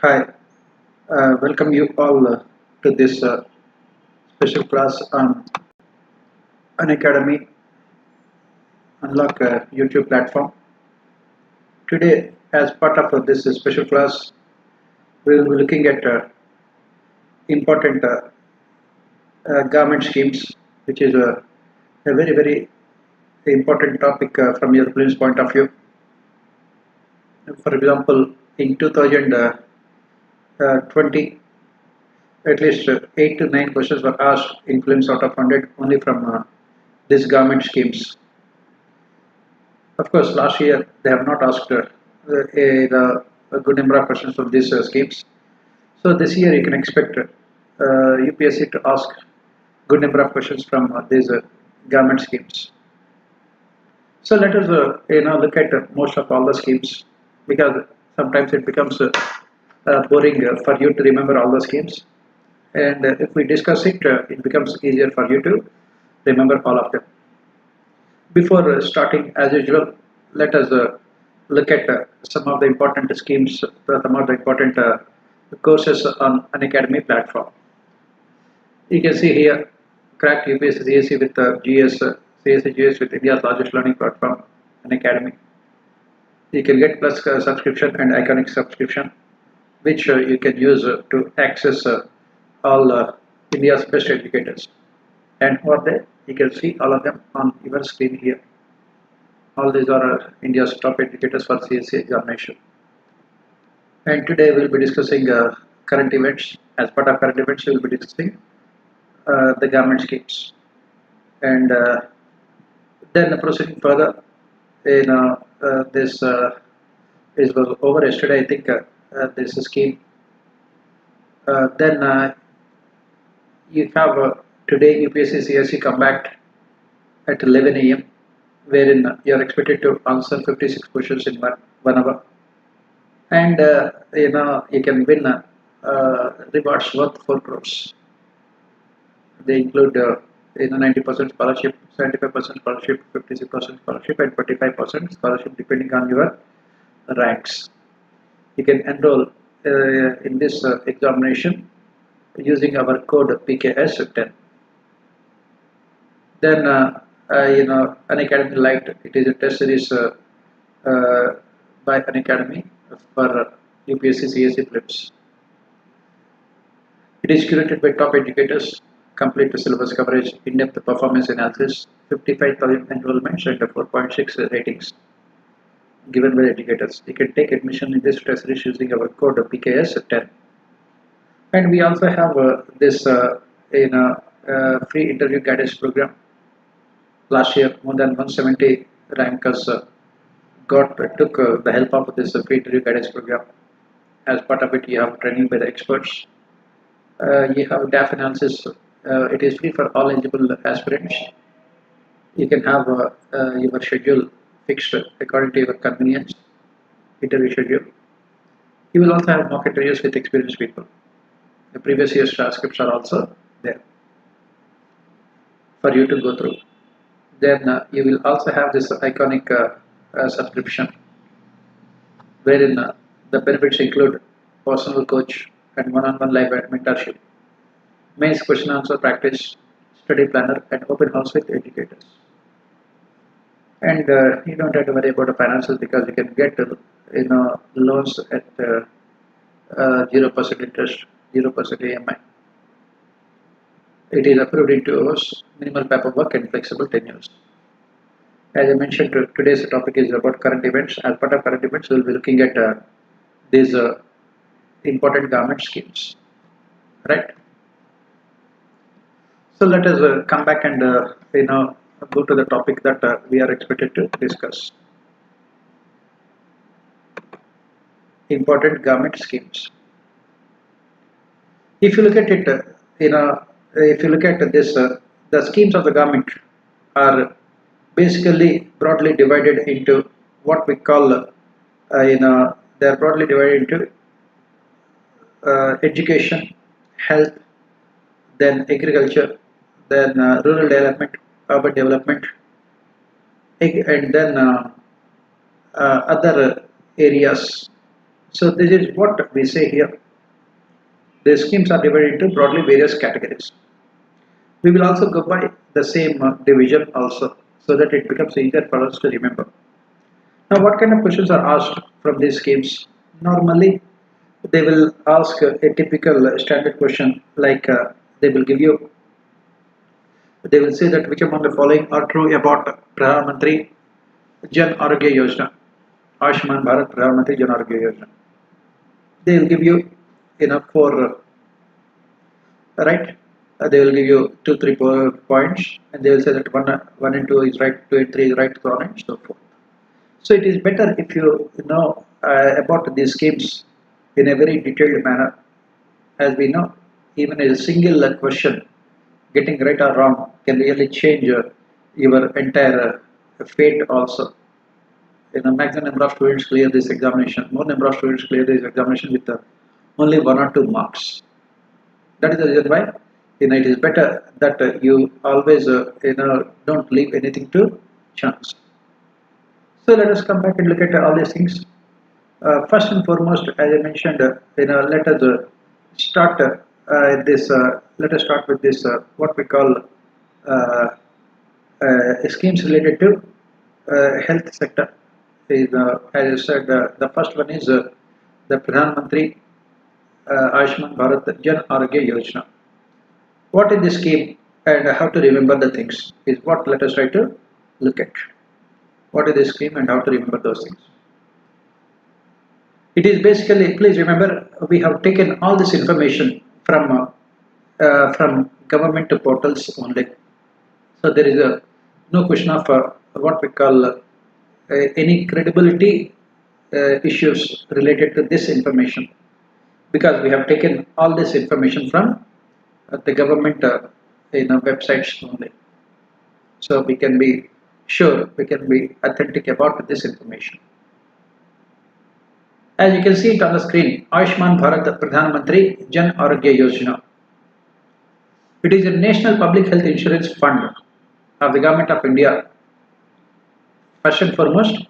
Hi, welcome you all to this special class on Unacademy Unlock YouTube platform. Today, as part of this special class, we will be looking at important government schemes, which is a very important topic from your prelims point of view. For example, in 2020, at least 8 to 9 questions were asked in prelims out of 100 only from these government schemes. Of course, last year they have not asked a good number of questions from these schemes. So this year you can expect UPSC to ask good number of questions from these government schemes. So let us look at most of all the schemes, because sometimes it becomes boring for you to remember all the schemes, and if we discuss it, it becomes easier for you to remember all of them. Before starting, as usual, let us look at some of the important schemes, some of the important courses on Unacademy platform. You can see here, crack UPSC CSE with GS, CSE GS with India's largest learning platform, Unacademy. You can get plus subscription and iconic subscription, which you can use to access all India's best educators. And who are they? You can see all of them on your screen here. All these are India's top educators for CSE examination. And today we'll be discussing current events. As part of current events, we'll be discussing the government schemes. And then proceeding further, this is over yesterday, I think, this scheme. Then you have today UPSC CSE Combat at 11 a.m. wherein you are expected to answer 56 questions in 1 hour, and you can win rewards worth 4 crores. They include 90% scholarship, 75% scholarship, 56% scholarship, and 25% scholarship depending on your ranks. You can enroll in this examination using our code PKS10. Then Unacademy Lite, it is a test series by Unacademy for UPSC CSE Prelims. It is curated by top educators, complete syllabus coverage, in-depth performance analysis, 55,000 enrollments and 4.6 ratings given by educators. You can take admission in this test series using our code PKS10. And we also have this free interview guidance program. Last year, more than 170 rankers took the help of this free interview guidance program. As part of it, you have training by the experts. You have DAF analysis. It is free for all eligible aspirants. You can have your schedule fixed according to your convenience, interview schedule. You will also have mock interviews with experienced people. The previous year's transcripts are also there for you to go through. Then you will also have this iconic subscription, wherein the benefits include personal coach and one-on-one live mentorship, mains question answer practice, study planner, and open house with educators. And you don't have to worry about the finances, because you can get loans at 0% interest, 0% EMI. It is approved in 2 hours, minimal paperwork and flexible tenures. As I mentioned, today's topic is about current events. As part of current events, we will be looking at these important government schemes, right? So let us come back and go to the topic that we are expected to discuss. Important government schemes. If you look at it, if you look at this, the schemes of the government are basically broadly divided into what we call, they are broadly divided into education, health, then agriculture, then rural development, urban development, and then other areas So this is what we say here. The schemes are divided into broadly various categories. We will also go by the same division also, so that it becomes easier for us to remember. Now, what kind of questions are asked from these schemes? Normally, they will ask a typical standard question like they will give you, they will say that which among the following are true about Pradhan Mantri Jan Arogya Yojana, Ayushman Bharat Pradhan Mantri Jan Arogya Yojana. They will give you enough for right. They will give you 2 3 points, and they will say that one and two is right, 2 and 3 is right, so on and so forth. So it is better if you know about these schemes in a very detailed manner. As we know, even a single question getting right or wrong can really change your entire fate also. Maximum number of students clear this examination, more number of students clear this examination with only 1 or 2 marks. That is the reason why it is better that you always don't leave anything to chance. So let us come back and look at all these things. First and foremost, as I mentioned, let us start this. Let us start with this what we call uh, schemes related to health sector. As I said, the first one is the Pradhan Mantri Ayushman Bharat Jan Arogya Yojana. What is this scheme and how to remember the things is what let us try to look at. What is this scheme and how to remember those things. It is basically, please remember, we have taken all this information from government portals only. So there is no question of what we call any credibility issues related to this information, because we have taken all this information from the government websites only. So we can be sure, we can be authentic about this information. As you can see it on the screen, Ayushman Bharat Pradhan Mantri Jan Arogya Yojana. It is a national public health insurance fund of the government of India. First and foremost,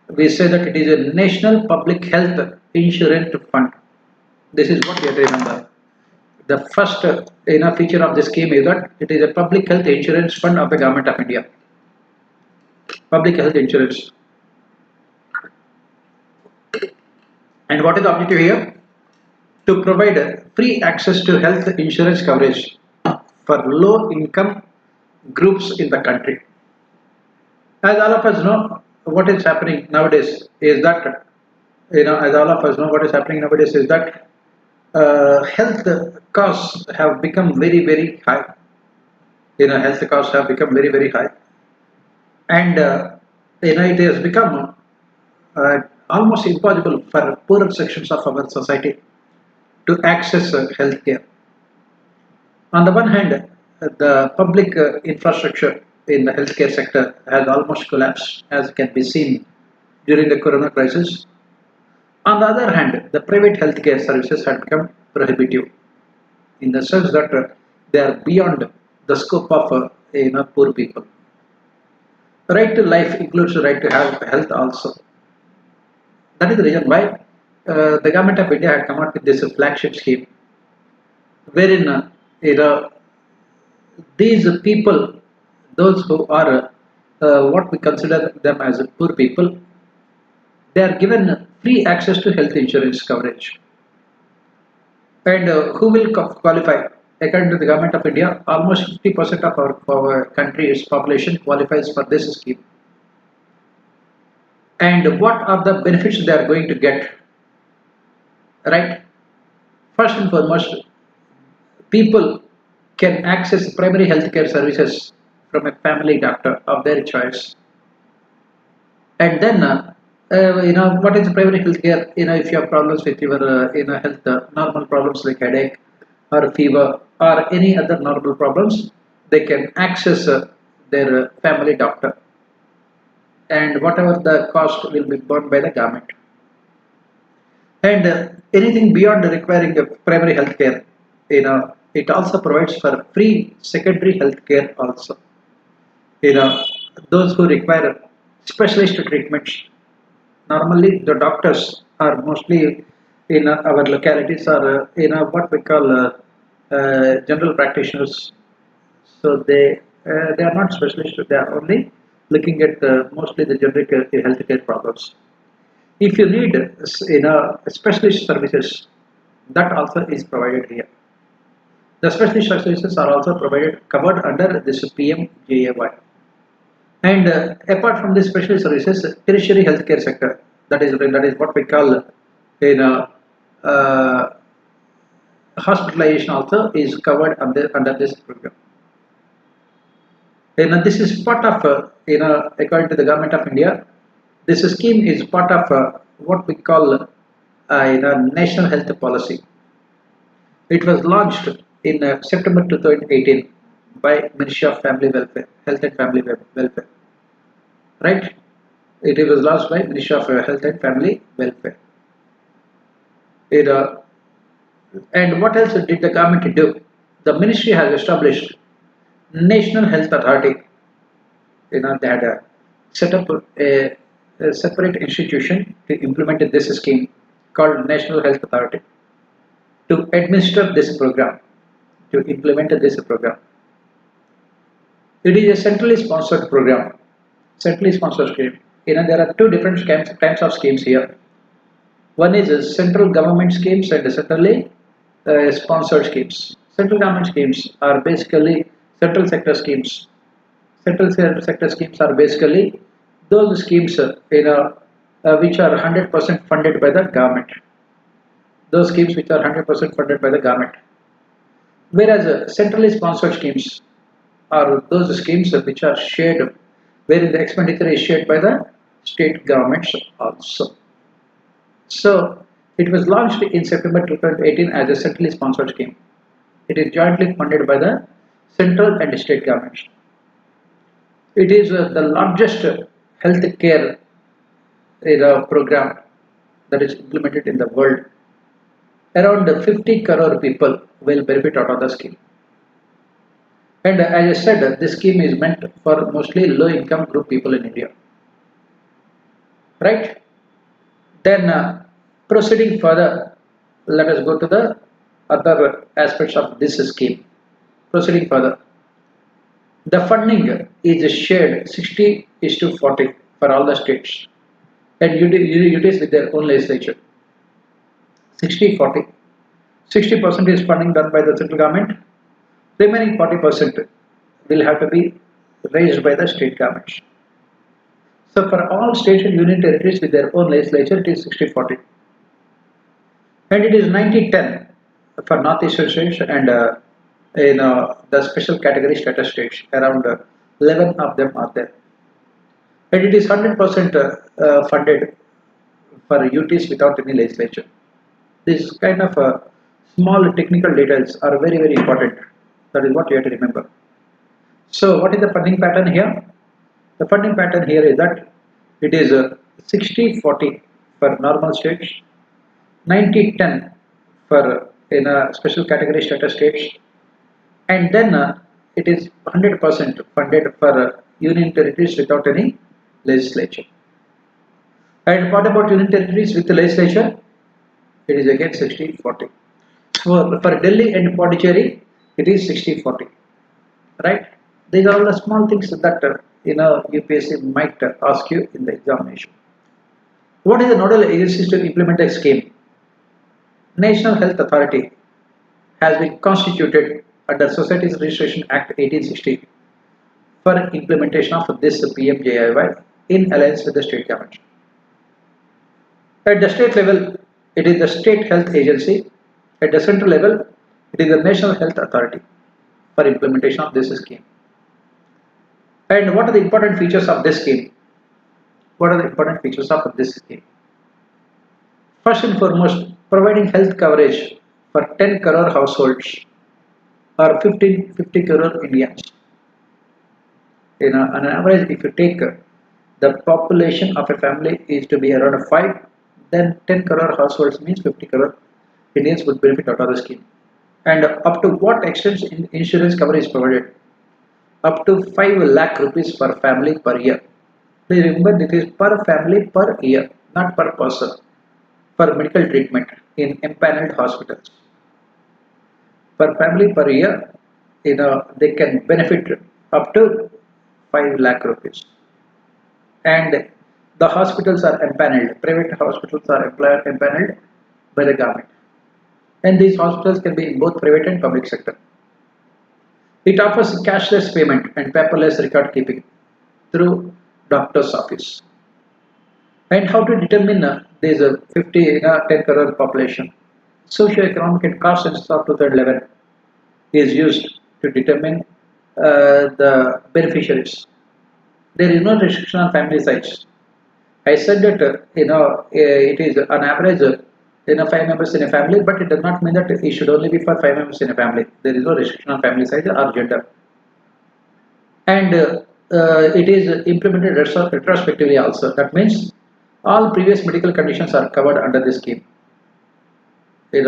we say that it is a national public health insurance fund. This is what we have to remember. The first feature of this scheme is that it is a public health insurance fund of the government of India. Public health insurance. And what is the objective here? To provide free access to health insurance coverage for low income groups in the country. As all of us know, what is happening nowadays is that, as all of us know, what is happening nowadays is that health costs have become very, very high. Health costs have become very, very high. And, it has become almost impossible for poorer sections of our society to access health care. On the one hand, the public infrastructure in the healthcare sector has almost collapsed, as can be seen during the corona crisis. On the other hand, the private healthcare services have become prohibitive in the sense that they are beyond the scope of poor people. The right to life includes the right to have health also. That is the reason why the government of India had come up with this flagship scheme, wherein these people, those who are what we consider them as poor people, they are given free access to health insurance coverage. And who will qualify? According to the government of India, almost 50% of our country's population qualifies for this scheme. And what are the benefits they are going to get? Right? First and foremost, people can access primary healthcare services from a family doctor of their choice. And then, what is primary healthcare? If you have problems with your, health, normal problems like headache or fever or any other normal problems, they can access their family doctor. And whatever the cost will be borne by the government. And anything beyond requiring a primary health care, it also provides for free secondary health care also. Those who require specialist treatments, Normally, the doctors are mostly in our localities are in what we call general practitioners. So they are not specialists. They are only looking at mostly the generic healthcare problems. If you need specialist services, that also is provided here. The specialist services are also provided covered under this PMJAY. And apart from the specialist services, tertiary healthcare sector, that is what we call in hospitalization also is covered under this program. This is part of according to the government of India, this scheme is part of what we call national health policy. It was launched in September 2018 by Ministry of Family Welfare, Health and Family Welfare. Right? It was launched by Ministry of Health and Family Welfare. It, and what else did the government do? The ministry has established National Health Authority. They had set up a separate institution to implement this scheme called National Health Authority to administer this program, to implement this program. It is a centrally sponsored program, centrally sponsored scheme. There are two different types of schemes here. One is central government schemes and centrally sponsored schemes. Central government schemes are basically central sector schemes. Central sector schemes are basically those schemes which are 100% funded by the government. Those schemes which are 100% funded by the government. Whereas centrally sponsored schemes are those schemes which are shared, wherein the expenditure is shared by the state governments also. So it was launched in September 2018 as a centrally sponsored scheme. It is jointly funded by the central and state governments. It is the largest health care program that is implemented in the world. Around 50 crore people will benefit out of the scheme. And as I said, this scheme is meant for mostly low income group people in India. Right? Then proceeding further, let us go to the other aspects of this scheme. Proceeding further, the funding is shared 60:40 for all the states and UTs with their own legislature. 60:40. 60% is funding done by the central government. Remaining 40% will have to be raised by the state governments. So for all states and union territories with their own legislature, it is 60:40. And it is 90:10 for northeastern states and the special category status states. Around 11 of them are there. And it is 100% funded for UTs without any legislature. These kind of small technical details are very, very important. That is what you have to remember. So what is the funding pattern here? The funding pattern here is that it is 60:40 for normal states, 90:10 for in a special category status states, and then it is 100% funded for union territories without any legislature. And what about union territories with the legislature? It is again 60:40. So for Delhi and Pondicherry, it is 60:40. Right? These are all the small things that UPSC might ask you in the examination. What is the nodal agencies to implement the scheme? National Health Authority has been constituted under Societies Registration Act 1860 for implementation of this PMJAY in alliance with the state government. At the state level, it is the State Health Agency. At the central level, it is the National Health Authority for implementation of this scheme. And what are the important features of this scheme? What are the important features of this scheme? First and foremost, providing health coverage for 10 crore households or 50 crore Indians. On average, if you take the population of a family is to be around 5, then 10 crore households means 50 crore Indians would benefit out of the scheme. And up to what extent insurance coverage is provided? Up to 5 lakh rupees per family per year. Please remember, it is per family per year, not per person, for medical treatment in empaneled hospitals. Per family per year, they can benefit up to 5 lakh rupees. And the hospitals are empaneled. Private hospitals are empaneled by the government. And these hospitals can be in both private and public sector. It offers cashless payment and paperless record keeping through doctor's office. And how to determine this 50 10 crore population? Socioeconomic and cost census of 2011 is used to determine the beneficiaries. There is no restriction on family size. I said that it is on average 5 members in a family, but it does not mean that it should only be for 5 members in a family. There is no restriction on family size or gender, and it is implemented retrospectively also. That means all previous medical conditions are covered under this scheme. It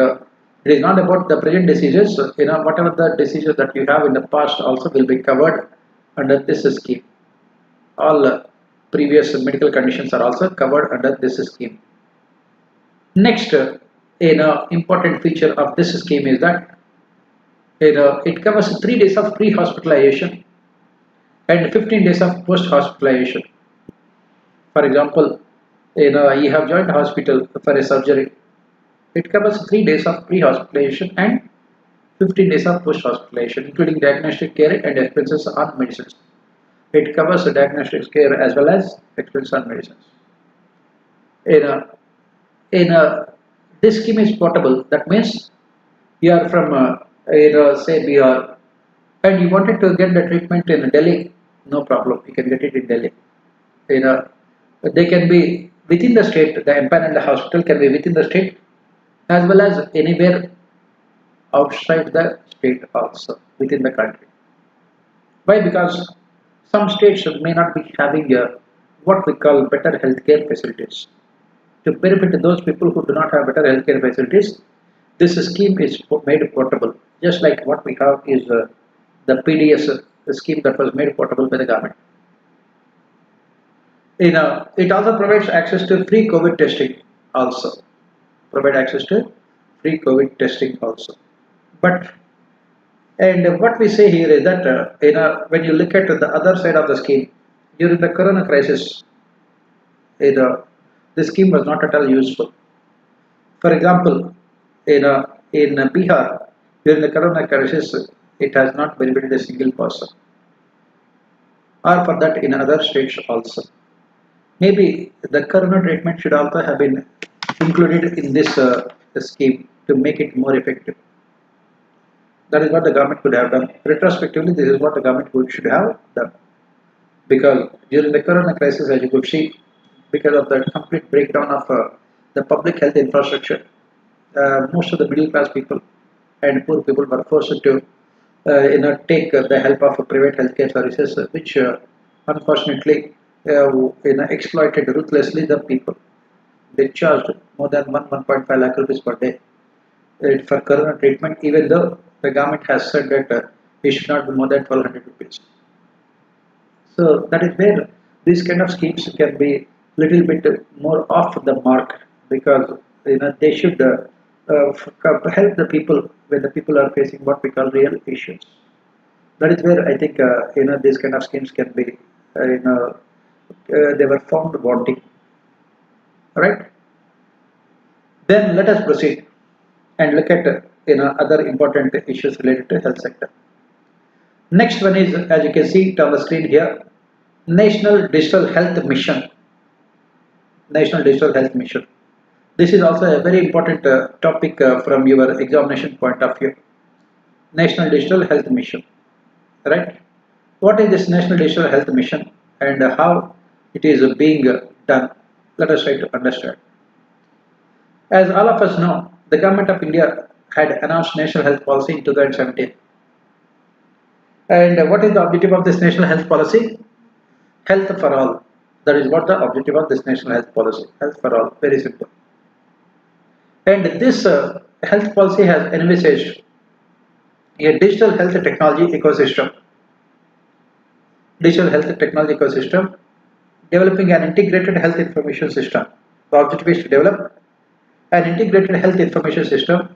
is not about the present diseases. Whatever the diseases that you have in the past also will be covered under this scheme. All previous medical conditions are also covered under this scheme. Next, important feature of this scheme is that it covers 3 days of pre-hospitalization and 15 days of post-hospitalization. For example, you have joined hospital for a surgery. It covers 3 days of pre-hospitalization and 15 days of post-hospitalization, including diagnostic care and expenses on medicines. It covers the diagnostic care as well as expenses on medicines. This scheme is portable. That means you are from say Bihar and you wanted to get the treatment in Delhi. No problem, you can get it in Delhi. They can be within the state. The empaneled hospital can be within the state as well as anywhere outside the state also within the country. Why? Because some states may not be having what we call better healthcare facilities. To benefit those people who do not have better healthcare facilities, this scheme is made portable. Just like what we have is the PDS scheme that was made portable by the government. It also provides access to free COVID testing also. Provide access to free COVID testing also. But and what we say here is that when you look at the other side of the scheme, during the corona crisis, the scheme was not at all useful. For example, in Bihar, during the corona crisis, it has not benefited a single person. Or for that in other states also. Maybe the corona treatment should also have been included in this scheme to make it more effective. That is what the government could have done. Retrospectively, this is what the government should have done. Because during the corona crisis, as you could see, because of the complete breakdown of the public health infrastructure, most of the middle class people and poor people were forced to take the help of private healthcare services, which unfortunately exploited ruthlessly the people. They charged more than 1.5 lakh rupees per day for corona treatment, even though the government has said that it should not be more than 1200 rupees. So that is where these kind of schemes can be little bit more off the mark, because they should help the people when the people are facing what we call real issues. That is where I think these kind of schemes can be they were found wanting. Right? Then let us proceed and look at other important issues related to health sector. Next one is, as you can see it on the screen here, National Digital Health Mission. National Digital Health Mission. This is also a very important topic from your examination point of view. National Digital Health Mission. Right? What is this National Digital Health Mission and how it is being done? Let us try to understand. As all of us know, the Government of India had announced National Health Policy in 2017. And what is the objective of this National Health Policy? Health for all. That is what the objective of this National Health Policy. Health for all. Very simple. And this health policy has envisaged a digital health technology ecosystem. Digital health technology ecosystem, developing an integrated health information system The objective is to develop an integrated health information system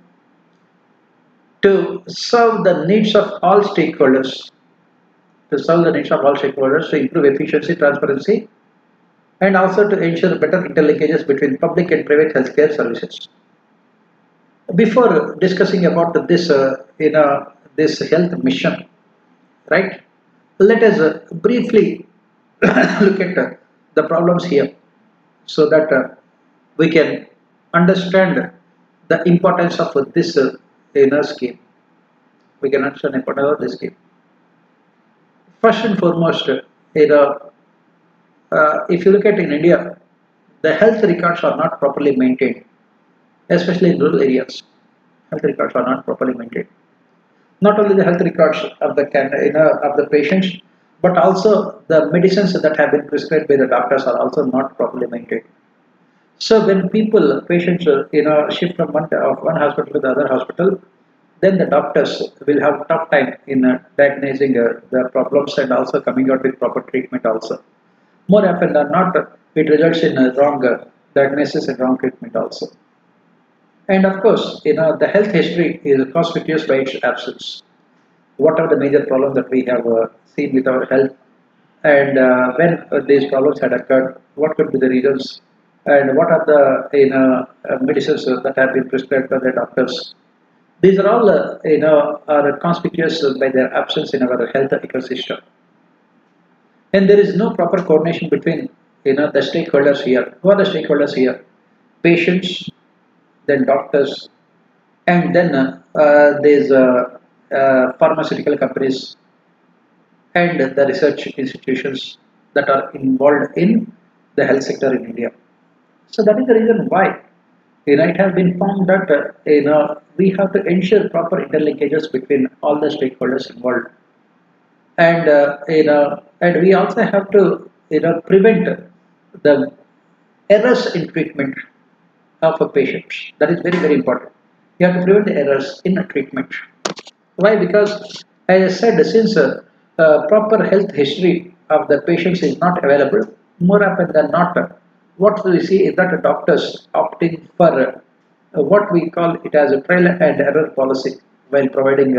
to serve the needs of all stakeholders, to improve efficiency, transparency, and also to ensure better interlinkages between public and private healthcare services. Before discussing about this, this health mission, right? Let us briefly look at the problems here, so that we can understand the importance of this scheme. We can understand the importance of this scheme. First and foremost, if you look at in India, the health records are not properly maintained, especially in rural areas. Health records are not properly maintained. Not only the health records of the patients, but also the medicines that have been prescribed by the doctors are also not properly maintained. So when patients shift from one hospital to the other hospital, then the doctors will have tough time in diagnosing the problems and also coming out with proper treatment also. More often than not, it results in a wrong diagnosis and wrong treatment also. And of course, the health history is conspicuous by its absence. What are the major problems that we have seen with our health, and when these problems had occurred, what could be the reasons, and what are the medicines that have been prescribed by the doctors. These are all are conspicuous by their absence in our health ecosystem, and there is no proper coordination between the stakeholders here. Who are the stakeholders here? Patients, then doctors, and then there's pharmaceutical companies and the research institutions that are involved in the health sector in India. So that is the reason why it has been found that we have to ensure proper interlinkages between all the stakeholders involved, and and we also have to prevent the errors in treatment of a patient. That is very important. You have to prevent the errors in a treatment. Why? Because, as I said, since proper health history of the patients is not available, more often than not, what we see is that doctors opting for what we call it as a trial and error policy while providing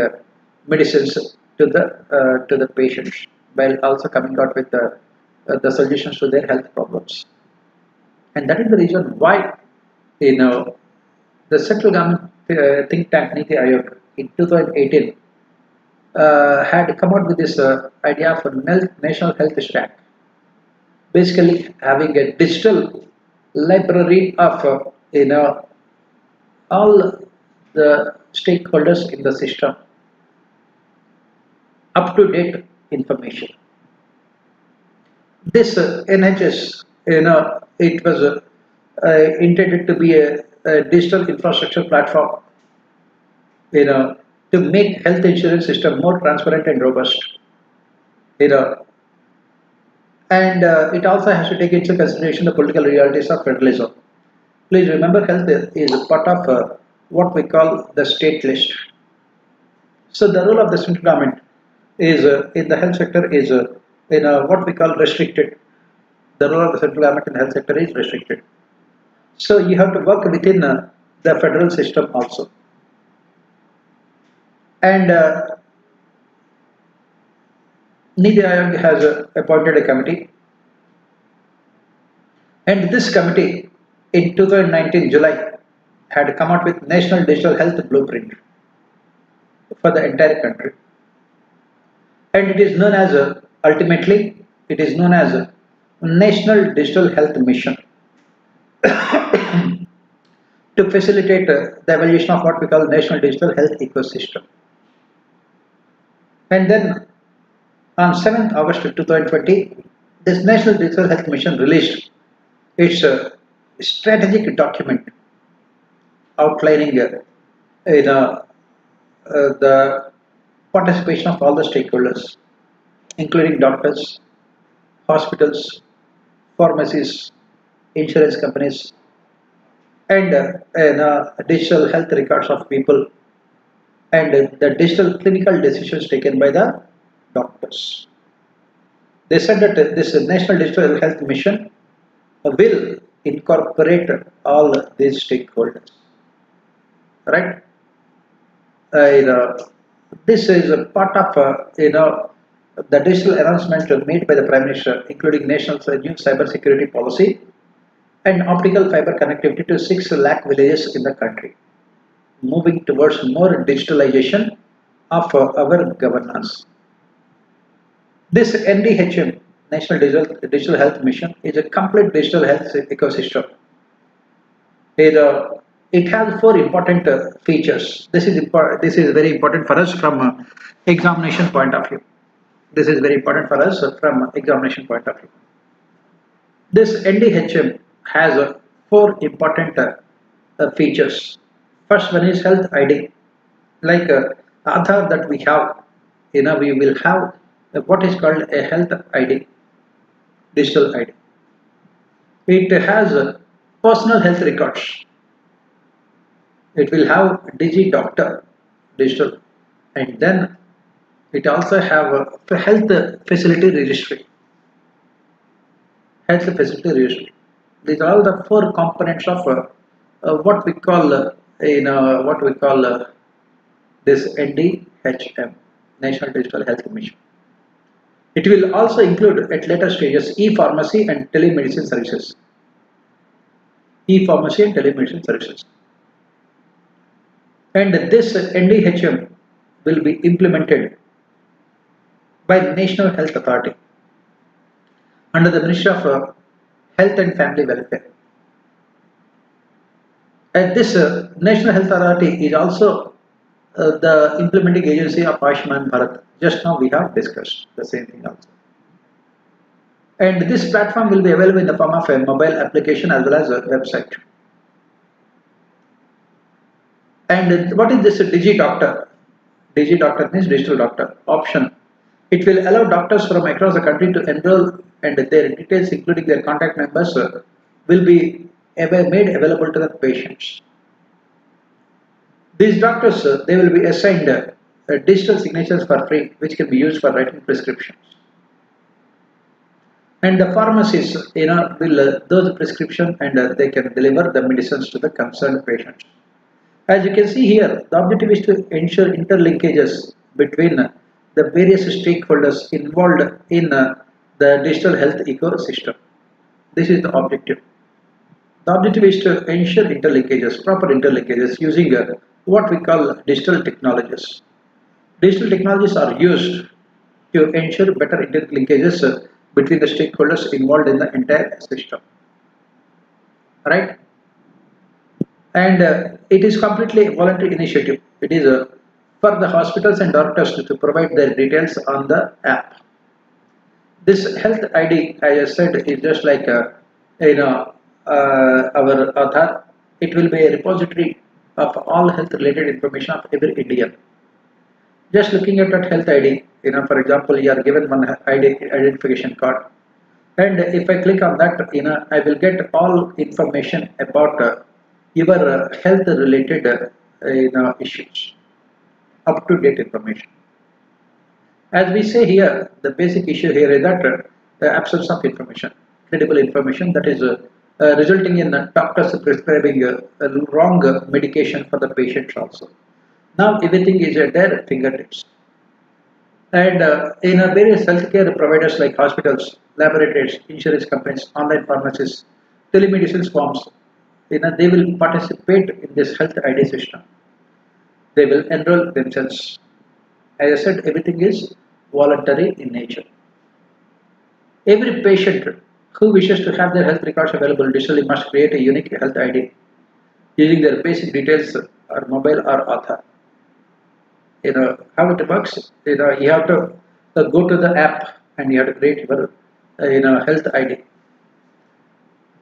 medicines to the patients, while also coming out with the solutions to their health problems. And that is the reason why the central government think tank Niti Aayog in 2018 had come out with this idea of a national health stack, basically having a digital library of all the stakeholders in the system, up to date information. This NHS, it was intended to be a digital infrastructure platform, to make health insurance system more transparent and robust, you know, and it also has to take into consideration the political realities of federalism. Please remember, health is a part of what we call the state list. So the role of the central government is in the health sector is what we call restricted. The role of the central government in the health sector is restricted. So you have to work within the federal system also. And Niti Aayog has appointed a committee, and this committee in 2019 July had come out with National Digital Health Blueprint for the entire country, and it is known as ultimately it is known as National Digital Health Mission to facilitate the evaluation of what we call National Digital Health Ecosystem. And then on 7th August 2020, this National Digital Health Mission released its strategic document outlining the participation of all the stakeholders, including doctors, hospitals, pharmacies, insurance companies, and digital health records of people, and the digital clinical decisions taken by the doctors. They said that this National Digital Health Mission will incorporate all these stakeholders, right? This is a part of the digital announcement made by the Prime Minister, including national new cyber security policy and optical fiber connectivity to 6 lakh villages in the country, moving towards more digitalization of our governance. This NDHM, National Digital Health Mission, is a complete digital health ecosystem. It has 4 important features. This is very important for us from examination point of view. This is very important for us from examination point of view. This NDHM has 4 important features. First one is health ID. Like Aadhaar that we have, we will have what is called a health ID, digital ID. It has personal health records. It will have Doctor digital, and then it also have a health facility registry. Health facility registry. These are all the 4 components of what we call this NDHM, National Digital Health Mission. It will also include at later stages e-pharmacy and telemedicine services. E-pharmacy and telemedicine services. And this NDHM will be implemented by the National Health Authority under the Ministry of Health and Family Welfare. And this National Health Authority is also the implementing agency of Ayushman Bharat. Just now we have discussed the same thing also. And this platform will be available in the form of a mobile application as well as a website. And what is this Doctor? Doctor means digital doctor option. It will allow doctors from across the country to enroll, and their details, including their contact numbers, will be made available to the patients. These doctors, they will be assigned digital signatures for free, which can be used for writing prescriptions. And the pharmacies, will those prescription, and they can deliver the medicines to the concerned patients. As you can see here, the objective is to ensure interlinkages between the various stakeholders involved in the digital health ecosystem. This is the objective. The objective is to ensure interlinkages, proper interlinkages using what we call digital technologies. Digital technologies are used to ensure better interlinkages between the stakeholders involved in the entire system. Right? And it is completely a voluntary initiative. It is for the hospitals and doctors to provide their details on the app. This health ID, as I said, is just like our Aadhaar. It will be a repository of all health related information of every Indian. Just looking at that health ID, for example, you are given one identification card, and if I click on that, I will get all information about your health related issues, up to date information. As we say here, the basic issue here is that the absence of information, credible information, that is resulting in doctors prescribing wrong medication for the patients also. Now everything is at their fingertips. And in various healthcare providers like hospitals, laboratories, insurance companies, online pharmacies, telemedicine firms, they will participate in this health ID system. They will enroll themselves. As I said, everything is voluntary in nature. Every patient who wishes to have their health records available digitally must create a unique health ID using their basic details or mobile or Aadhaar. How it works, you have to go to the app and you have to create your health ID.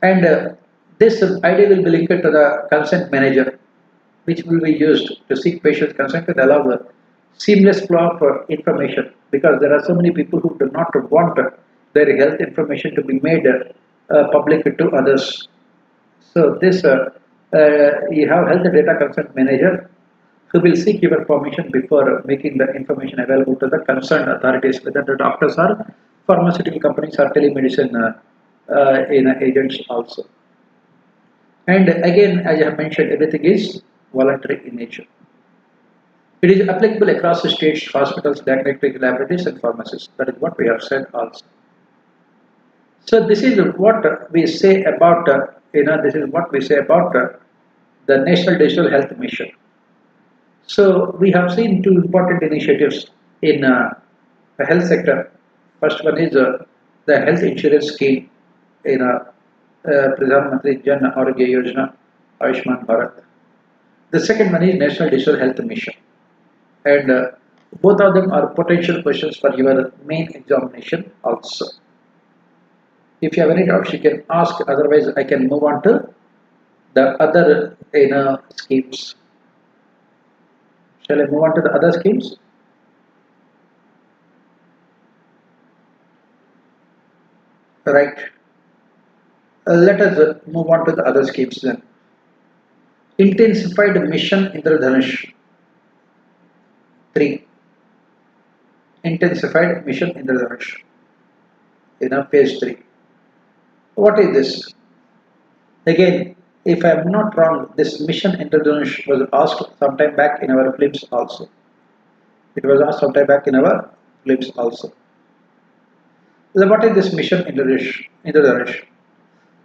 And this ID will be linked to the consent manager, which will be used to seek patient consent and allow the seamless flow of information, because there are so many people who do not want their health information to be made public to others. So this you have health data consent manager who will seek your permission before making the information available to the concerned authorities, whether the doctors or pharmaceutical companies or telemedicine agents also. And again, as I have mentioned, everything is voluntary in nature. It is applicable across the states, hospitals, diagnostic laboratories, and pharmacies. That is what we have said also. So this is what we say about this is what we say about the National Digital Health Mission. So we have seen two important initiatives in the health sector. First one is the health insurance scheme in Pradhan Mantri Jan Arogya Yojana, Ayushman Bharat. The second one is National Digital Health Mission, and both of them are potential questions for your main examination also. If you have any doubts, you can ask. Otherwise, I can move on to the other schemes. Shall I move on to the other schemes? Right. Let us move on to the other schemes then. Intensified Mission Indradhanush 3. Intensified Mission Indradhanush in a phase 3. What is this? Again, if I am not wrong, this Mission Indradhanush was asked sometime back in our prelims also. It was asked sometime back in our prelims also. What is this Mission Indradhanush?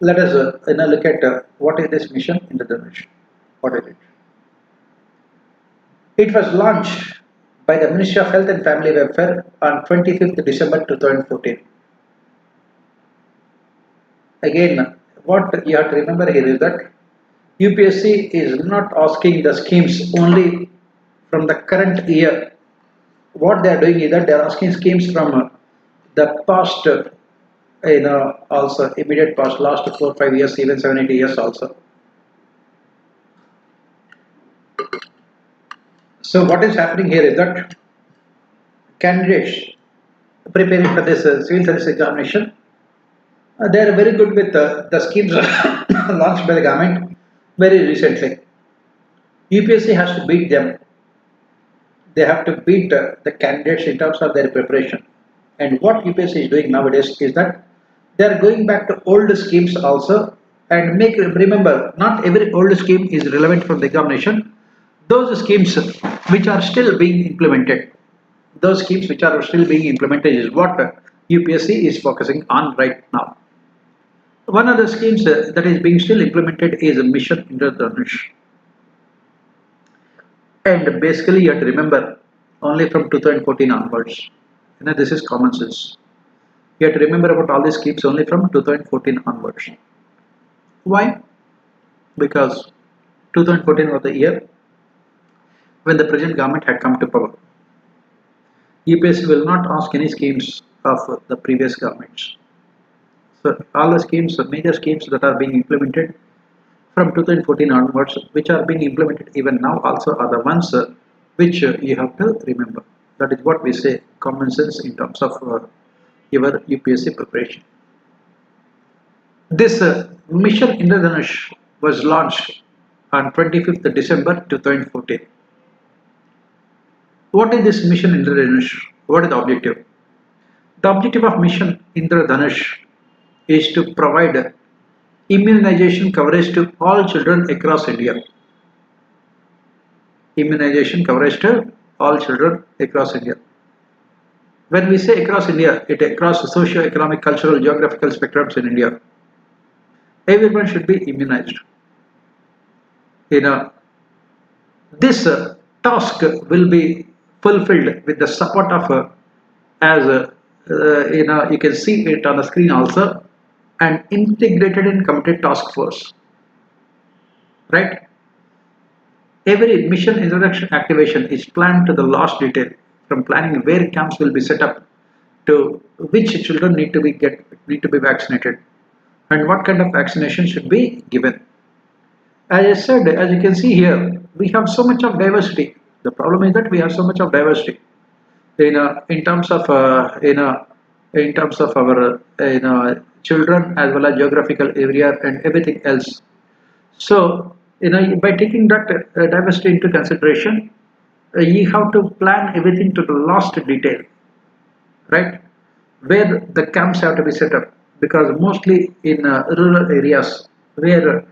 Let us look at what is this Mission Indradhanush. What is it? It was launched by the Ministry of Health and Family Welfare on 25th December 2014. Again, what you have to remember here is that UPSC is not asking the schemes only from the current year. What they are doing is that they are asking schemes from the past, also immediate past, last 4, 5 years, even 7, 8 years also. So what is happening here is that candidates preparing for this civil service examination, they are very good with the schemes launched by the government very recently. UPSC has to beat them. They have to beat the candidates in terms of their preparation. And what UPSC is doing nowadays is that they are going back to old schemes also, and remember, not every old scheme is relevant for the examination. Those schemes which are still being implemented, is what UPSC is focusing on right now. One of the schemes that is being still implemented is Mission Indradhanush. And basically you have to remember, only from 2014 onwards. This is common sense. You have to remember about all these schemes only from 2014 onwards. Why? Because 2014 was the year when the present government had come to power. UPSC will not ask any schemes of the previous governments. So all the schemes, major schemes that are being implemented from 2014 onwards, which are being implemented even now also, are the ones which you have to remember. That is what we say, common sense in terms of your UPSC preparation. This Mission Indradhanush was launched on 25th December 2014. What is this Mission Indradhanush? What is the objective? The objective of Mission Indradhanush is to provide immunization coverage to all children across India. Immunization coverage to all children across India. When we say across India, it across the socio-economic, cultural, geographical spectrums in India. Everyone should be immunized. This task will be fulfilled with the support of, you can see it on the screen also, an integrated and committed task force. Right? Every mission introduction activation is planned to the last detail, from planning where camps will be set up to which children need to be vaccinated and what kind of vaccination should be given. As I said, as you can see here, we have so much of diversity. The problem is that we have so much of diversity in terms of our children, as well as geographical area and everything else. So by taking that diversity into consideration, you have to plan everything to the last detail, right? Where the camps have to be set up, because mostly in rural areas where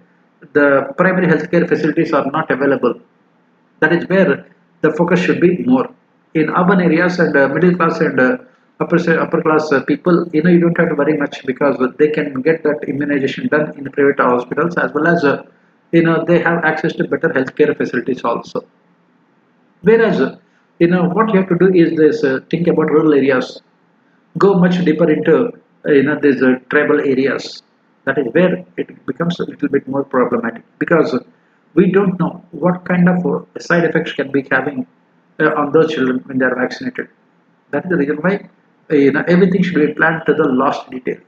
the primary healthcare facilities are not available. That is where the focus should be more. In urban areas and middle class and upper class people, you don't have to worry much because they can get that immunization done in private hospitals, as well as they have access to better healthcare facilities also. Whereas what you have to do is this: think about rural areas, go much deeper into these tribal areas. That is where it becomes a little bit more problematic because we don't know what kind of side effects can be having on those children when they are vaccinated. That is the reason why everything should be planned to the last detail.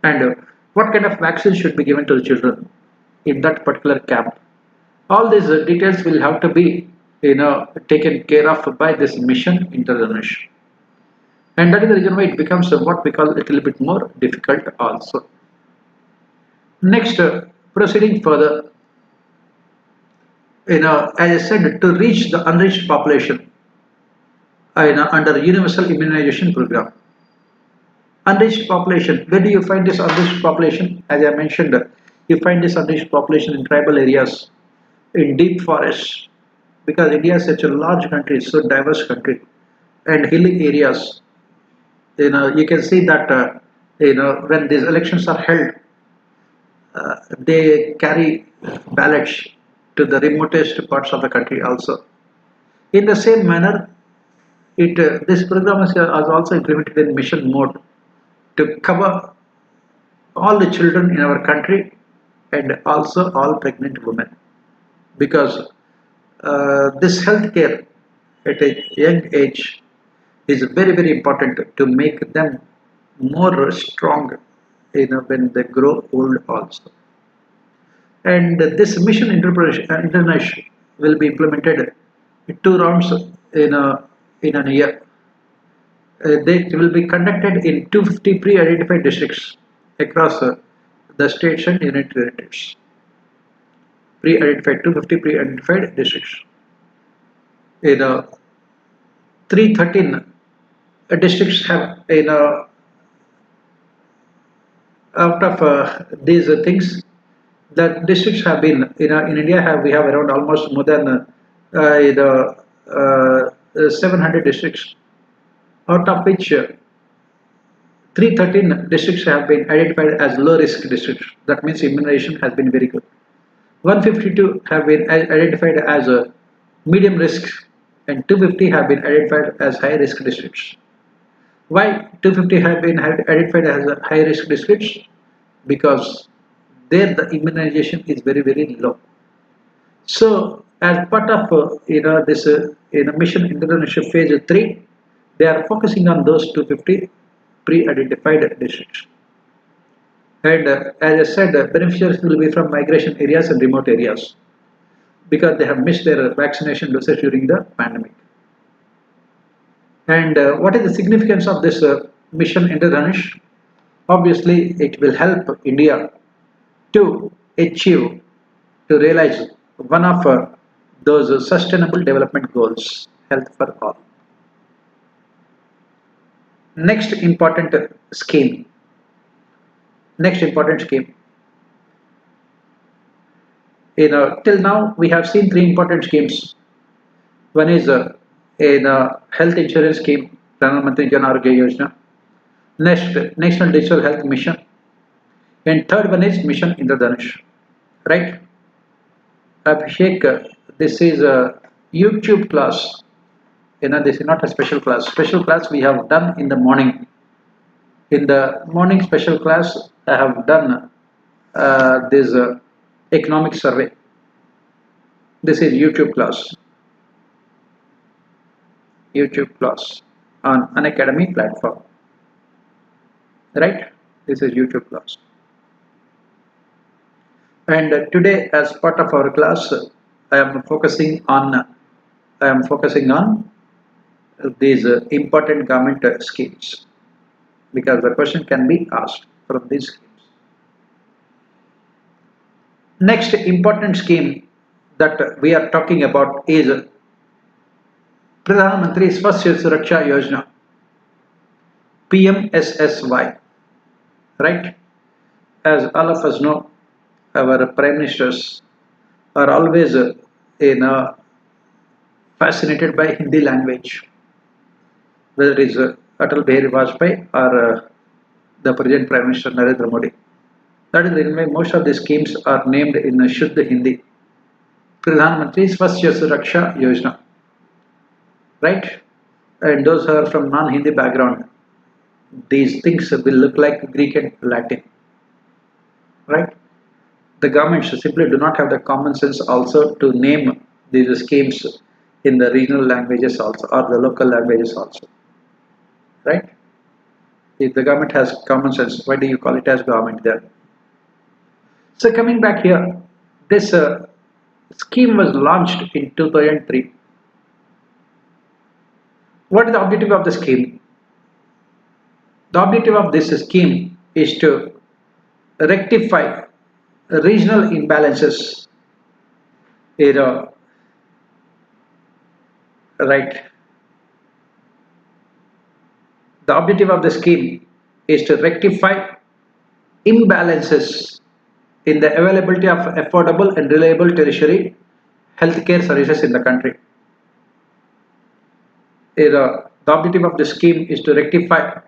And what kind of vaccine should be given to the children in that particular camp. All these details will have to be taken care of by this mission intervention. And that is the reason why it becomes what we call a little bit more difficult also. Next, proceeding further, as I said, to reach the unreached population under universal immunization program. Unreached population, where do you find this unreached population? As I mentioned, you find this unreached population in tribal areas, in deep forests, because India is such a large country, so diverse country, and hilly areas. You can see that when these elections are held, they carry ballots to the remotest parts of the country also. In the same manner, this program is also implemented in mission mode to cover all the children in our country and also all pregnant women, because this healthcare at a young age is very important to make them more strong when they grow old also. And this mission international will be implemented in 2 rounds in a year. They will be conducted in 250 pre-identified districts across the states and union territories. 250 pre-identified districts. 313 districts have out of these things, the districts have been in India we have around almost more than 700 districts, out of which 313 districts have been identified as low risk districts. That means immunization has been very good. 152 have been identified as a medium risk, and 250 have been identified as high risk districts. Why 250 have been identified as a high risk districts? Because there the immunization is very low. So as part of this mission international phase 3, they are focusing on those 250 pre-identified districts. And as I said, beneficiaries will be from migration areas and remote areas because they have missed their vaccination doses during the pandemic. And what is the significance of this mission Indradhanush? Obviously, it will help India to achieve, to realize one of those sustainable development goals, health for all. Next important scheme. Till now we have seen 3 important schemes. One is a health insurance scheme, Pradhan Mantri Jan Arogya Yojana. Next, National Digital Health Mission, and third one is Mission Indradhanush. Right? Abhishek, this is a YouTube class. This is not a special class. Special class we have done in the morning. In the morning special class, I have done this economic survey. This is YouTube class. On Unacademy platform. Right? This is YouTube class. And today, as part of our class, I am focusing on these important government schemes, because the question can be asked from these schemes. Next important scheme that we are talking about is Pradhan Mantri Swasthya Suraksha Yojana, PMSSY. Right? As all of us know, our prime ministers are always fascinated by Hindi language, whether it is Atal Bihari Vajpayee or the present Prime Minister Narendra Modi. That is the reason why most of the schemes are named in Shuddha Hindi. Pradhan Mantri Swasthya Suraksha Yojana, right? And those who are from non-Hindi background, these things will look like Greek and Latin, right? The governments simply do not have the common sense also to name these schemes in the regional languages also or the local languages also, right? If the government has common sense, why do you call it as government then? So coming back here, this scheme was launched in 2003. What is the objective of the scheme? The objective of this scheme is to rectify regional imbalances, right? The objective of the scheme is to rectify imbalances in the availability of affordable and reliable tertiary healthcare services in the country. The objective of the scheme is to rectify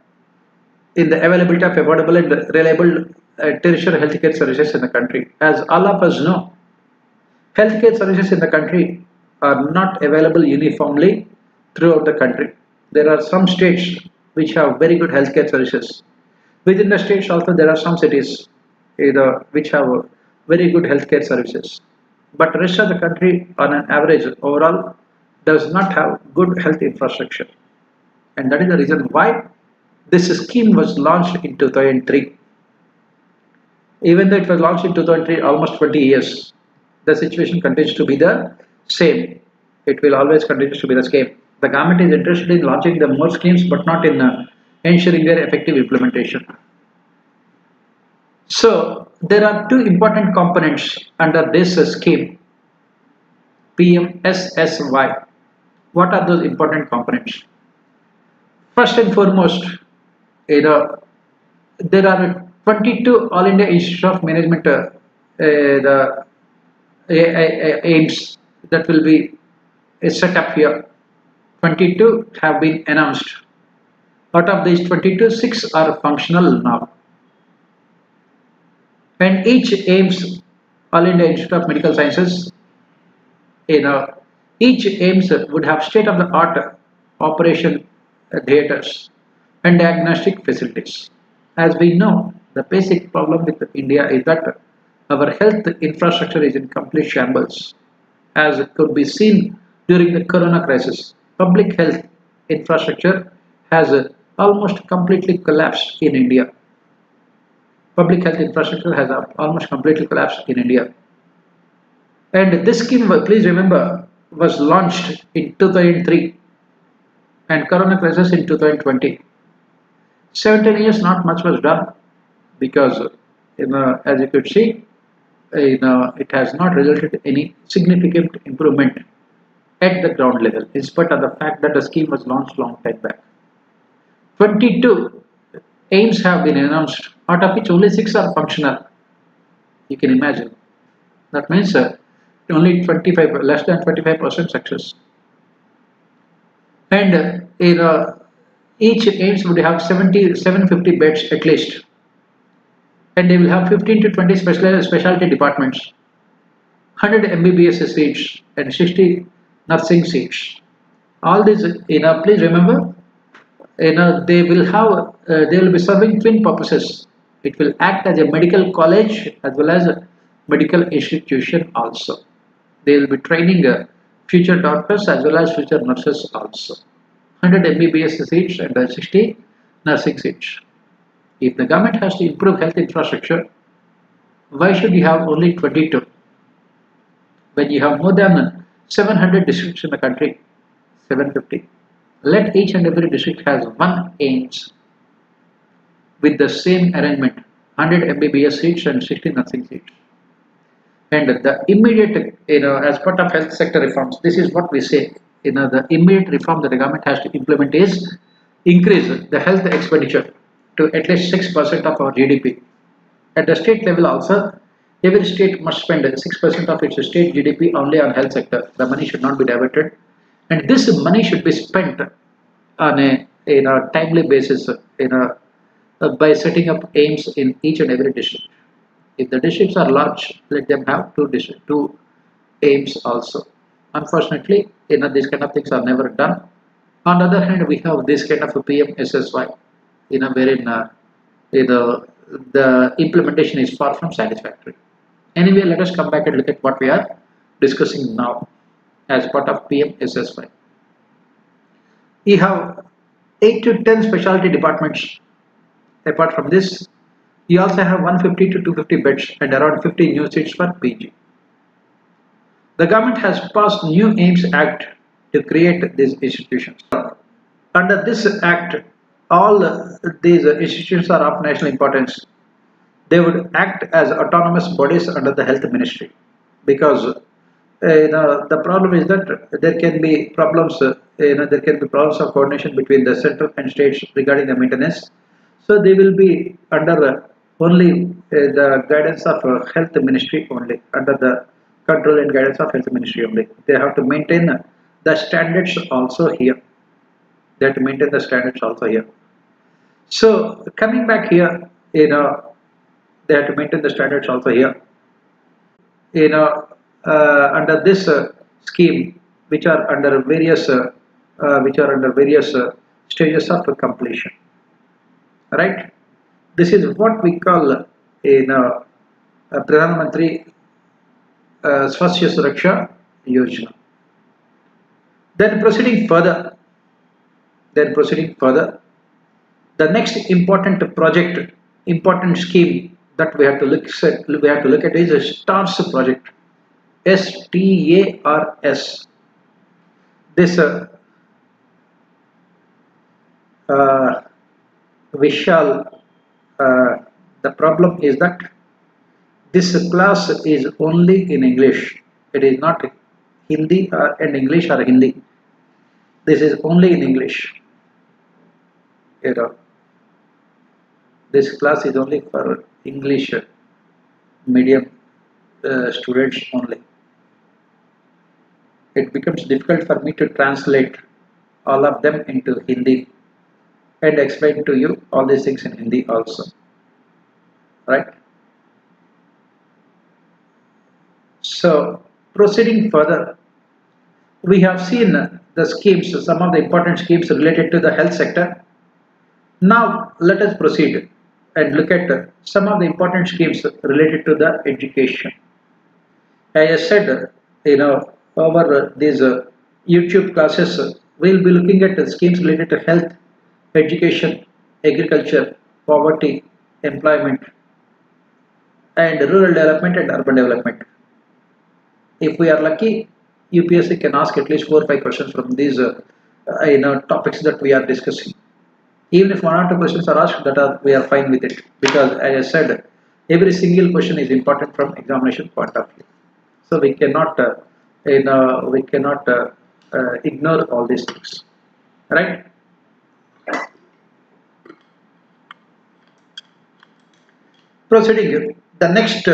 in the availability of affordable and reliable tertiary healthcare services in the country. As all of us know, healthcare services in the country are not available uniformly throughout the country. There are some states which have very good healthcare services. Within the states also there are some cities which have very good healthcare services. But the rest of the country on an average overall does not have good health infrastructure. And that is the reason why this scheme was launched in 2003. Even though it was launched in 2003, almost 20 years, the situation continues to be the same. It will always continue to be the same. The government is interested in launching the more schemes but not in ensuring their effective implementation. So there are two important components under this scheme, PMSSY. What are those important components? First and foremost, there are 22 All India Institute of Management the aims that will be set up here. 22 have been announced. Out of these 22, 6 are functional now. And each aims, All India Institute of Medical Sciences, each aims would have state-of-the-art operation theatres and diagnostic facilities. As we know, the basic problem with India is that our health infrastructure is in complete shambles. As it could be seen during the corona crisis, public health infrastructure has almost completely collapsed in India. Public health infrastructure has almost completely collapsed in India. And this scheme, please remember, was launched in 2003 and corona crisis in 2020. 17 years, not much was done because, as you could see, it has not resulted in any significant improvement at the ground level, in spite of the fact that the scheme was launched long time back. 22 aims have been announced, out of which only 6 are functional. You can imagine. That means only 25, less than 25% success. And each aims would have 750 beds at least. And they will have 15 to 20 specialty departments, 100 MBBS seats and 60 nursing seats. All these, please remember, they will be serving twin purposes. It will act as a medical college as well as a medical institution also. They will be training future doctors as well as future nurses also. 100 MBBS seats and 60 nursing seats. If the government has to improve health infrastructure, why should you have only 22? When you have more than 700 districts in the country, 750. Let each and every district has one aims with the same arrangement, 100 MBBS seats and 60 nursing seats. And the immediate, as part of health sector reforms, this is what we say, the immediate reform that the government has to implement is increase the health expenditure to at least 6% of our GDP. At the state level also, Every state must spend 6% of its state GDP only on health sector. The money should not be diverted, and this money should be spent on a in a timely basis by setting up aims in each and every district. If the districts are large, let them have two aims also. Unfortunately, these kind of things are never done. On the other hand, we have this kind of a PMSSY, wherein the implementation is far from satisfactory. Anyway, let us come back and look at what we are discussing now as part of PMSSY. We have 8 to 10 specialty departments. Apart from this, we also have 150 to 250 beds and around 50 new seats for PG. The government has passed New Aims Act to create these institutions. Under this act, all these institutions are of national importance. They would act as autonomous bodies under the health ministry, because the problem is that there can be problems. There can be problems of coordination between the central and states regarding the maintenance. So they will be under only the guidance of health ministry only, under the control and guidance of health ministry only. They have to maintain the standards also here. They have to maintain the standards also here. So coming back here, they have to maintain the standards also here. Under this scheme, which are under various stages of completion. Right? This is what we call Pradhan Mantri Swasthya Suraksha Yojana. Then proceeding further, the next important project, important scheme that we have to look at is a STARS project. STARS. This Vishal, the problem is that this class is only in English. It is not Hindi and English or Hindi. This is only in English. This class is only for English medium students only. It becomes difficult for me to translate all of them into Hindi and explain to you all these things in Hindi also. Right? So proceeding further, we have seen the schemes, some of the important schemes related to the health sector. Now let us proceed and look at some of the important schemes related to the education. As I said, over these YouTube classes, we will be looking at the schemes related to health, education, agriculture, poverty, employment, and rural development and urban development. If we are lucky, UPSC can ask at least 4 or 5 questions from these topics that we are discussing. Even if 1 or 2 questions are asked, we are fine with it, because as I said, every single question is important from examination point of view. So we cannot ignore all these things, right? Proceeding, the next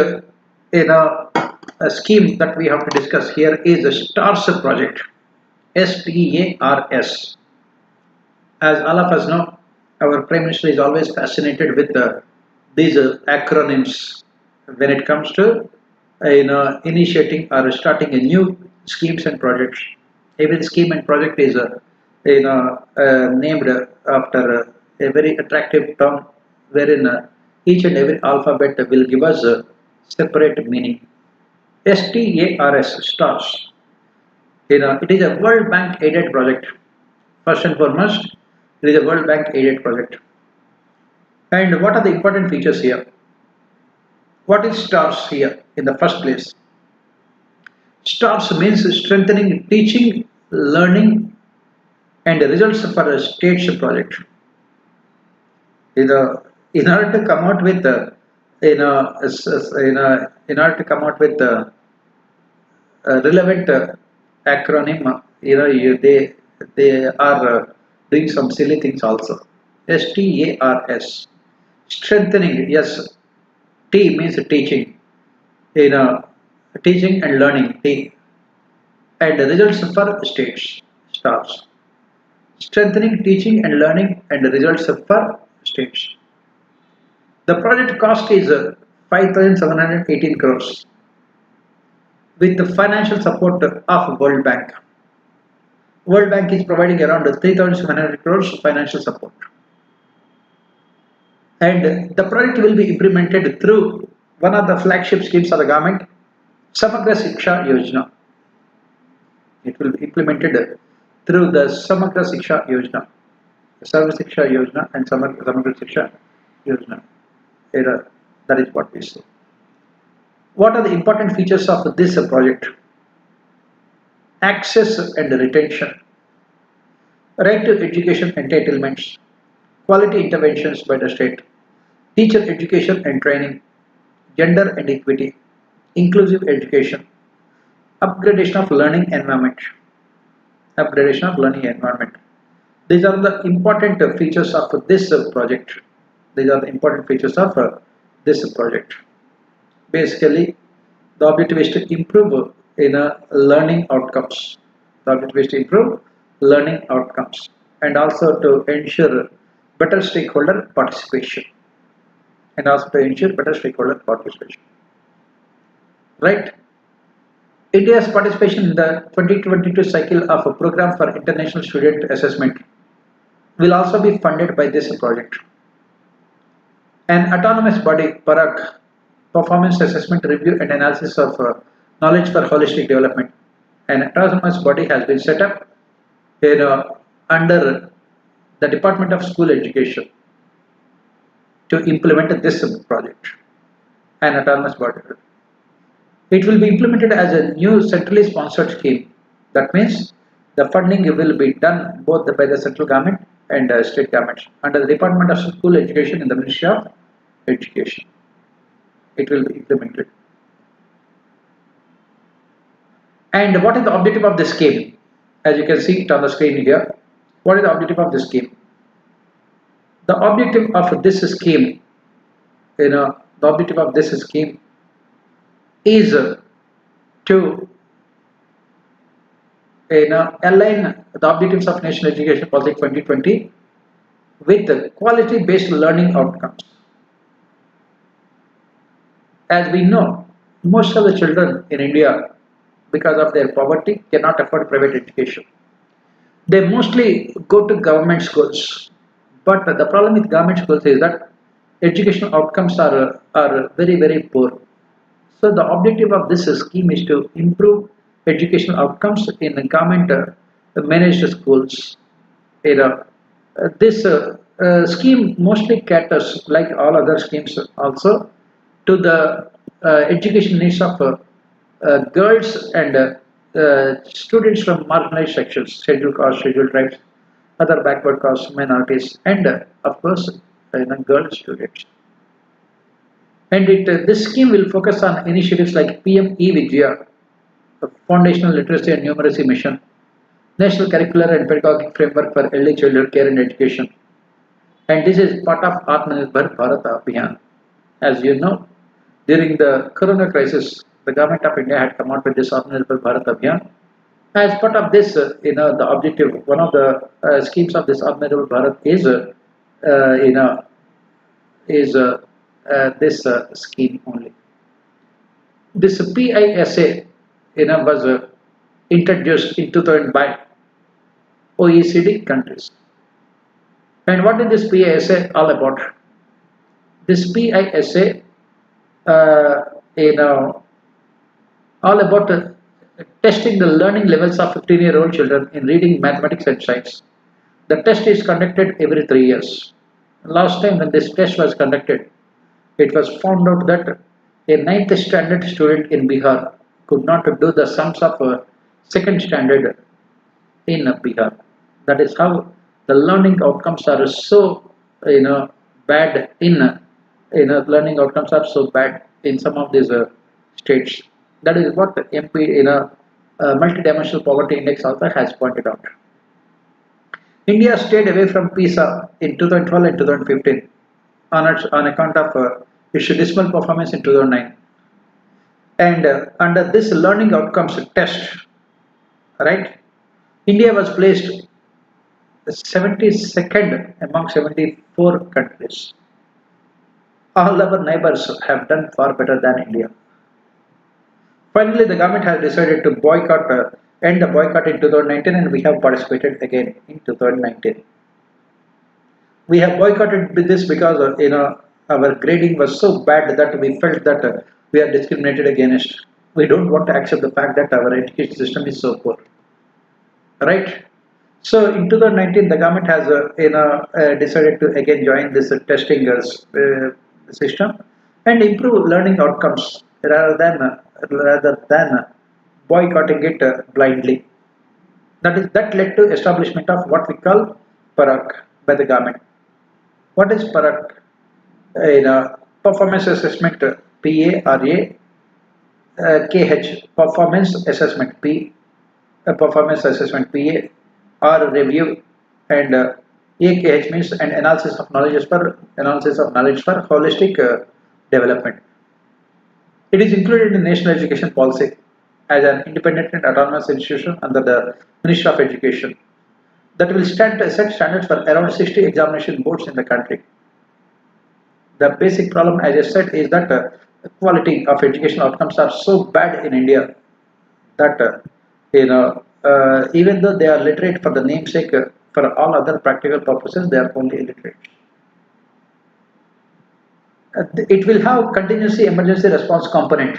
scheme that we have to discuss here is the STARS project. STARS. As all of us know, our Prime Minister is always fascinated with these acronyms when it comes to initiating or starting a new schemes and projects. Every scheme and project is named after a very attractive term, wherein each and every alphabet will give us a separate meaning. STARS, STARS. It is a World Bank aided project. First and foremost, it is a World Bank aided project. And what are the important features here? What is STARS here in the first place? STARS means strengthening teaching, learning, and results for a state's project. In order to come out with relevant acronym, they are doing some silly things also. STARS, strengthening. Yes, T means teaching. in teaching and learning and results for states stars. Strengthening teaching and learning and results for states. The project cost is 5,718 crores with the financial support of World Bank. World Bank is providing around 3,700 crores financial support. And the project will be implemented through one of the flagship schemes of the government, Samagra Shiksha Yojana. It will be implemented through the Samagra Shiksha Yojana, Sarva Shiksha Yojana and Samagra Shiksha Yojana. That is what we say. What are the important features of this project? Access and retention, right to education entitlements, quality interventions by the state, teacher education and training, gender and equity, inclusive education, upgradation of learning environment. Upgradation of learning environment. These are the important features of this project. These are the important features of this project. Basically, the objective is to improve learning outcomes. The objective is to improve learning outcomes and also to ensure better stakeholder participation. Right? India's participation in the 2022 cycle of a program for international student assessment will also be funded by this project. An autonomous body, PARAG, Performance Assessment Review and Analysis of Knowledge for Holistic Development. An autonomous body has been set up under the Department of School Education to implement this project. An autonomous body. It will be implemented as a new centrally sponsored scheme. That means the funding will be done both by the central government and state governments under the Department of School Education in the Ministry of Education. It will be implemented. And what is the objective of this scheme? As you can see it on the screen here, what is the objective of this scheme? The objective of this scheme, is to align the objectives of National Education Policy 2020 with quality-based learning outcomes. As we know, most of the children in India, because of their poverty, cannot afford private education. They mostly go to government schools. But the problem with government schools is that educational outcomes are very, very poor. So the objective of this scheme is to improve educational outcomes in government managed schools. This scheme mostly caters, like all other schemes also, to the education needs of girls and students from marginalized sections, scheduled castes, scheduled tribes, other backward castes, minorities, and of course, girl students. And this scheme will focus on initiatives like PM E-Vidya, the Foundational Literacy and Numeracy Mission, National Curricular and Pedagogic Framework for Early Childhood Care and Education. And this is part of Atmanirbhar Bharat Abhiyan. As you know, during the Corona crisis, the government of India had come out with this Atmanirbhar Bharat Abhiyan. As part of this, the objective, one of the schemes of this Atmanirbhar Bharat is this scheme only. This PISA, was introduced in 2000 by OECD countries. And what is this PISA all about? This PISA, all about testing the learning levels of 15-year-old children in reading, mathematics, and science. The test is conducted every 3 years. Last time when this test was conducted, it was found out that a 9th standard student in Bihar could not do the sums of 2nd standard in Bihar. That is how the learning outcomes are so bad in learning outcomes are so bad in some of these states. That is what the MP multidimensional poverty index also has pointed out. India stayed away from PISA in 2012 and 2015 on account of its dismal performance in 2009. And under this learning outcomes test, right, India was placed 72nd among 74 countries. All our neighbors have done far better than India. Finally, the government has decided to end the boycott in 2019, and we have participated again in 2019. We have boycotted this because our grading was so bad that we felt that we are discriminated against. We don't want to accept the fact that our education system is so poor, right? So in 2019, the government has decided to again join this testing system and improve learning outcomes rather than boycotting it blindly. That led to establishment of what we call PARAK by the government. What is PARAK? Performance assessment, PARA, KH, performance assessment PA, R review, and AKH means an analysis of knowledge for holistic development. It is included in national education policy as an independent and autonomous institution under the Ministry of Education that will set standards for around 60 examination boards in the country. The basic problem, as I said, is that the quality of educational outcomes are so bad in India that even though they are literate for the namesake, for all other practical purposes, they are only illiterate. It will have contingency emergency response component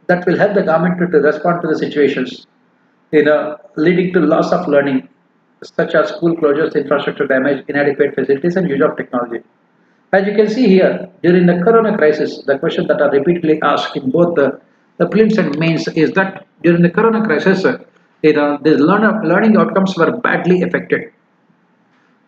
that will help the government to respond to the situations leading to loss of learning, such as school closures, infrastructure damage, inadequate facilities, and use of technology. As you can see here, during the corona crisis, the question that are repeatedly asked in both the prelims and mains is that during the corona crisis, the learning outcomes were badly affected.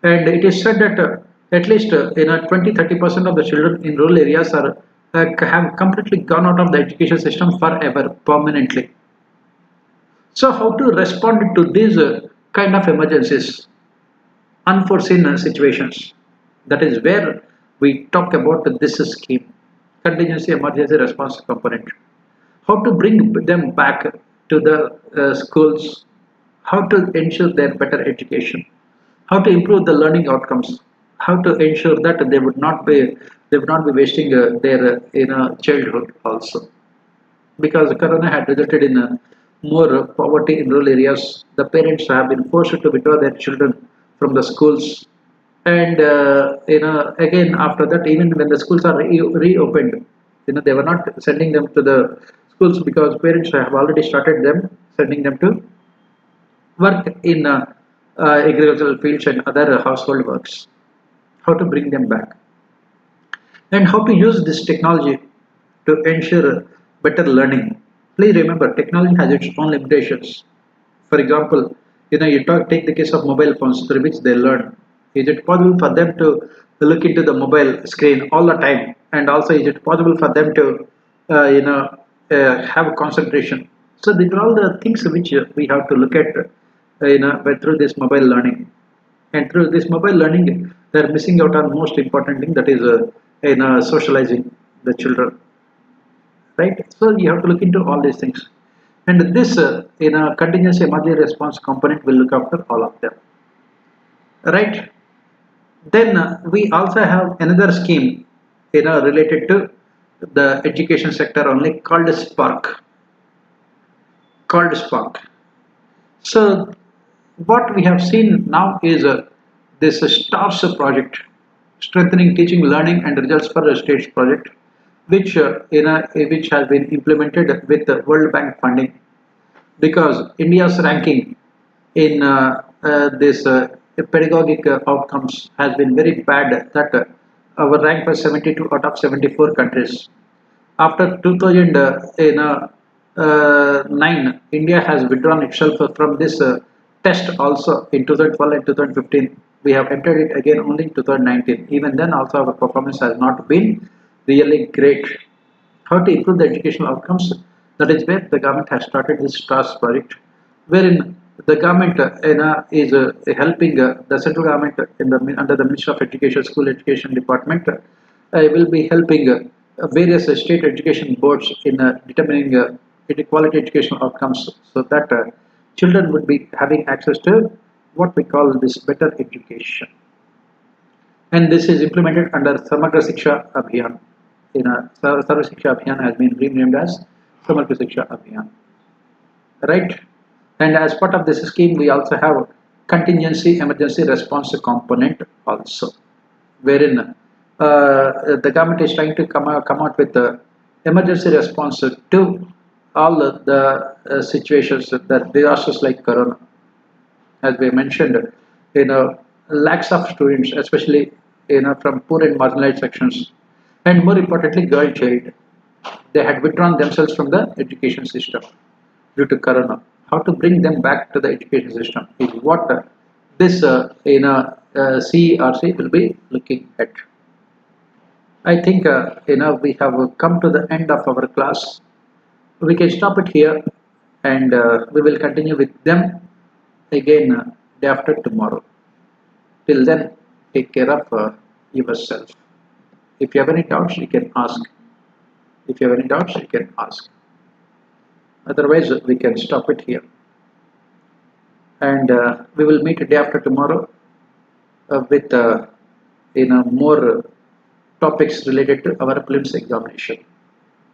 And it is said that at least 20-30% of the children in rural areas have completely gone out of the education system forever, permanently. So how to respond to these kind of emergencies, unforeseen situations? That is where we talk about this scheme, contingency emergency response component. How to bring them back to the schools, how to ensure their better education, how to improve the learning outcomes, how to ensure that they would not be wasting their childhood also. Because corona had resulted in more poverty in rural areas, the parents have been forced to withdraw their children from the schools. And again after that, even when the schools are reopened, they were not sending them to the schools because parents have already started them sending them to work in agricultural fields and other household works. How to bring them back and how to use this technology to ensure better learning. Please remember, technology has its own limitations. For example, take the case of mobile phones through which they learn. Is it possible for them to look into the mobile screen all the time? And also, is it possible for them to, have concentration? So these are all the things which we have to look at, through this mobile learning. And through this mobile learning, they are missing out on most important thing, that is, socializing the children. Right? So you have to look into all these things. And this contingency emergency response component will look after all of them. Right? Then we also have another scheme related to the education sector only, called Spark. So what we have seen now is this Starship Project, strengthening teaching, learning and results for a states project, which has been implemented with the World Bank funding, because India's ranking in this pedagogic outcomes has been very bad, that our rank was 72 out of 74 countries. After 2009, India has withdrawn itself from this test also in 2012 and 2015. We have entered it again only in 2019. Even then also our performance has not been really great. How to improve the educational outcomes? That is where the government has started this STARS project, wherein the government is helping the central government under the Ministry of Education, School Education Department will be helping various state education boards in determining quality educational outcomes, so that children would be having access to what we call this better education. And this is implemented under Samagra Shiksha Abhiyan. Sarva Shiksha Abhiyan has been renamed as Samagra Shiksha Abhiyan. Right? And as part of this scheme, we also have contingency emergency response component also, wherein the government is trying to come out with the emergency response to all the situations, that disasters like corona. As we mentioned, lakhs of students, especially from poor and marginalized sections, and more importantly, girl child, they had withdrawn themselves from the education system due to corona. How to bring them back to the education system is what this CERC will be looking at. I think we have come to the end of our class. We can stop it here, and we will continue with them again day after tomorrow. Till then, take care of yourself. If you have any doubts, you can ask. If you have any doubts, you can ask. Otherwise, we can stop it here. And we will meet day after tomorrow with more topics related to our prelims examination.